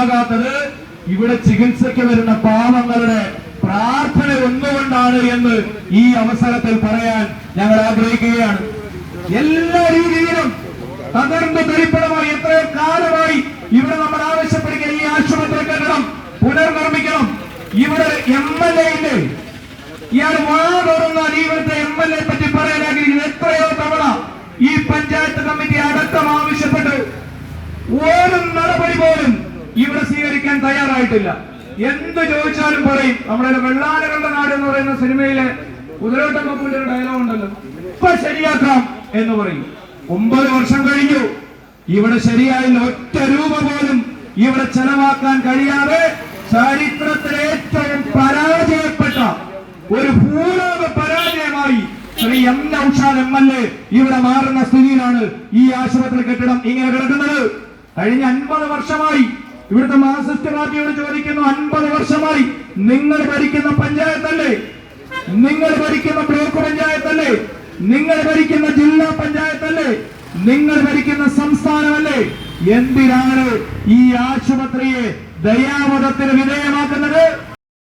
ാകാത്തത് ഇവിടെ ചികിത്സയ്ക്ക് വരുന്ന പാവങ്ങളുടെ പ്രാർത്ഥന ഒന്നുകൊണ്ടാണ് എന്ന് ഈ അവസരത്തിൽ പറയാൻ ഞങ്ങൾ ആഗ്രഹിക്കുകയാണ്. എല്ലാ രീതിയിലും തകർന്ന് തരിപ്പണമായി എത്രയോ കാലമായി ഇവിടെ നമ്മൾ ആവശ്യപ്പെടുക ഈ ആശുപത്രി കെട്ടിടം പുനർനിർമ്മിക്കണം. ഇവിടെ MLA ഇല്ലേ, ഇയാൾ വാ തുറന്നാൽ ഇവിടുത്തെ MLA പറ്റി പറയാൻ ആഗ്രഹിക്കുന്നത് എത്രയോ തവണ ഈ പഞ്ചായത്ത് കമ്മിറ്റി അടക്കം ആവശ്യപ്പെട്ടു. ഒരു നടപടി പോലും ഇവിടെ സ്വീകരിക്കാൻ തയ്യാറായിട്ടില്ല. എന്ത് ചോദിച്ചാലും പറയും നമ്മുടെ വെള്ളാനകളുടെ നാട് എന്ന് പറയുന്ന സിനിമയിലെ കുതിരോട്ടമ്മൂന്റെ ഒരു ഡയലോഗ് ഉണ്ടല്ലോ, ഇപ്പൊ ശരിയാക്കാം എന്ന് പറയും. 9 വർഷം കഴിഞ്ഞു, ഇവിടെ ശരിയായില്ല. ഒറ്റ രൂപ പോലും ഇവിടെ ചെലവാക്കാൻ കഴിയാതെ ചരിത്രത്തിലെ ഏറ്റവും പരാജയപ്പെട്ട ഒരു ഭൂലോക പരാജയമായി ശ്രീ M. നൗഷാദ് MLA ഇവിടെ മാറുന്ന സ്ഥിതിയിലാണ് ഈ ആശുപത്രി കെട്ടിടം ഇങ്ങനെ കിടക്കുന്നത്. കഴിഞ്ഞ 50 വർഷമായി ഇവിടുത്തെ മാർക്സിസ്റ്റ് പാർട്ടിയോട് ചോദിക്കുന്നു, 50 വർഷമായി നിങ്ങൾ ഭരിക്കുന്ന പഞ്ചായത്തല്ലേ, നിങ്ങൾ ഭരിക്കുന്ന ബ്ലോക്ക് പഞ്ചായത്തല്ലേ, നിങ്ങൾ ഭരിക്കുന്ന ജില്ലാ പഞ്ചായത്തല്ലേ, നിങ്ങൾ ഭരിക്കുന്ന സംസ്ഥാനമല്ലേ, എന്തിനാണ് ഈ ആശുപത്രിയെ ദയാവധത്തിന് വിധേയമാക്കുന്നത്?